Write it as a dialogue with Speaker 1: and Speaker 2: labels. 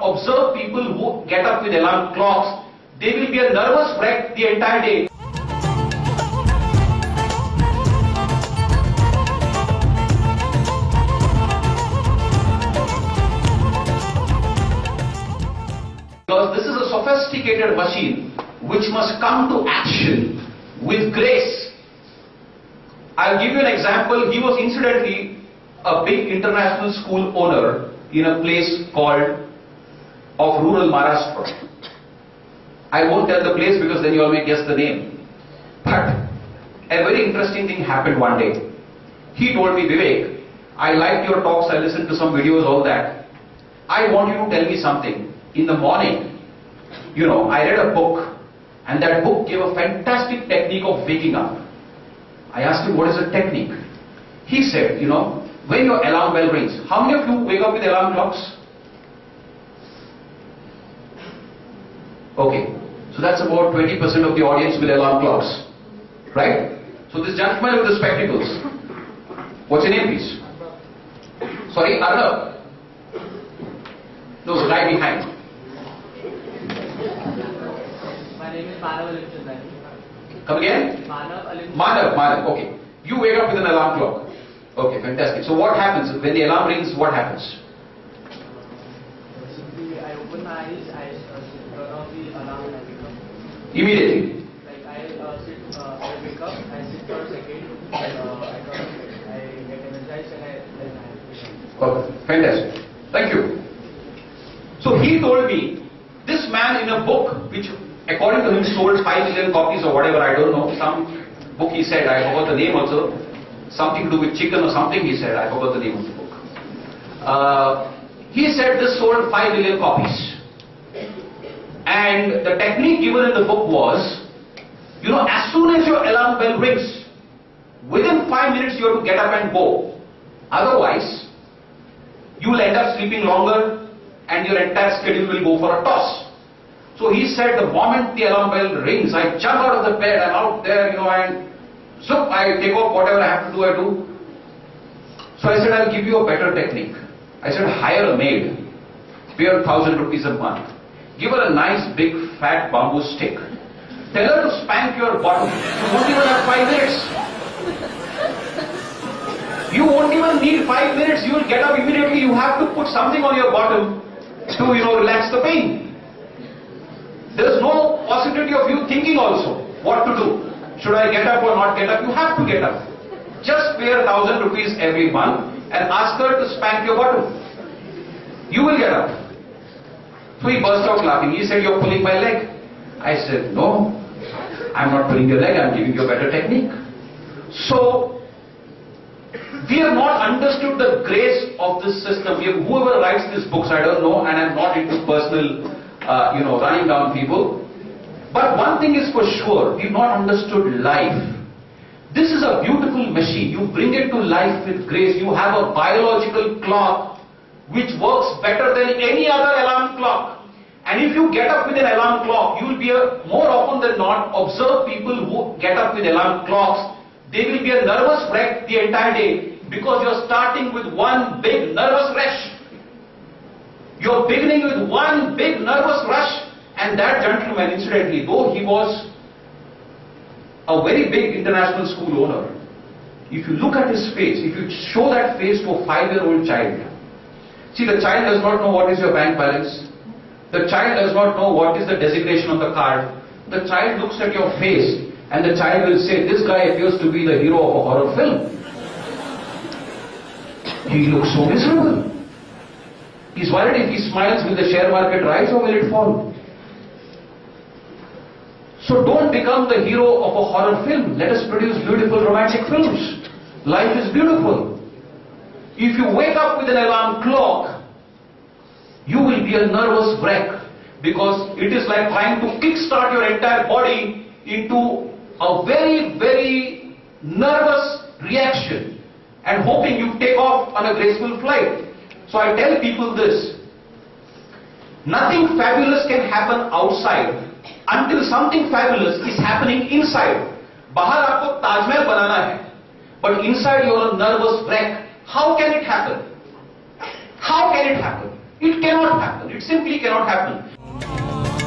Speaker 1: observe people who get up with alarm clocks. They will be a nervous wreck the entire day. Because this is a sophisticated machine which must come to action with grace. I'll give you an example. He was incidentally a big international school owner in a place called of rural Maharashtra. I won't tell the place because then you all may guess the name. But a very interesting thing happened one day. He told me, Vivek, I liked your talks, I listened to some videos, all that. I want you to tell me something. In the morning, I read a book, and that book gave a fantastic technique of waking up. I asked him, what is the technique? He said, when your alarm bell rings, how many of you wake up with alarm clocks? Okay, so that's about 20% of the audience with alarm clocks, right? So this gentleman with the spectacles, what's your name please? Sorry, Arnab? No, the guy behind.
Speaker 2: My name is Manav.
Speaker 1: Come again? Manav, okay. You wake up with an alarm clock. Okay, fantastic. So what happens when the alarm rings? What happens?
Speaker 2: Simply, I open my eyes, I turn off the alarm and I wake up.
Speaker 1: Immediately?
Speaker 2: Like I wake up, I sit for a second, I get energized and then I wake up.
Speaker 1: Okay, fantastic. Thank you. So he told me, this man in a book which according to him sold 5 million copies or whatever, I don't know, some book he said, I forgot the name also, something to do with chicken or something he said, I forgot the name of the book. He said this sold 5 million copies. And the technique given in the book was, as soon as your alarm bell rings, within 5 minutes you have to get up and go. Otherwise, you will end up sleeping longer and your entire schedule will go for a toss. So he said the moment the alarm bell rings, I jump out of the bed, I'm out there, and so I take off whatever I have to do, I do. So I said, I'll give you a better technique. I said, hire a maid, pay her 1,000 rupees a month, give her a nice big fat bamboo stick, tell her to spank your bottom. You won't even have 5 minutes. You won't even need 5 minutes, you will get up immediately, you have to put something on your bottom to, relax the pain. There's no possibility of you thinking also what to do. Should I get up or not get up? You have to get up. Just pay her 1,000 rupees every month and ask her to spank your bottom. You will get up. So he burst out laughing. He said, you're pulling my leg. I said, no, I'm not pulling your leg, I'm giving you a better technique. So, we have not understood the grace of this system. Whoever writes these books, I don't know, and I'm not into personal, running down people. But one thing is for sure, we've not understood life. This is a beautiful machine. You bring it to life with grace. You have a biological clock which works better than any other alarm clock. And if you get up with an alarm clock, you will be more often than not observe people who get up with alarm clocks. They will be a nervous wreck the entire day because you're starting with one big nervous rush. You're beginning with one big nervous rush. And that gentleman, incidentally, though he was a very big international school owner, if you look at his face, if you show that face to a 5-year-old child, see, the child does not know what is your bank balance. The child does not know what is the designation on the card. The child looks at your face and the child will say, this guy appears to be the hero of a horror film. He looks so miserable. He's worried if he smiles, will the share market rise or will it fall? So don't become the hero of a horror film. Let us produce beautiful romantic films. Life is beautiful. If you wake up with an alarm clock, you will be a nervous wreck because it is like trying to kickstart your entire body into a very, very nervous reaction and hoping you take off on a graceful flight. So I tell people this, nothing fabulous can happen outside until something fabulous is happening inside. Bahar aapko Taj Mahal banana hai, but inside you are a nervous wreck. How can it happen? How can it happen? It cannot happen. It simply cannot happen.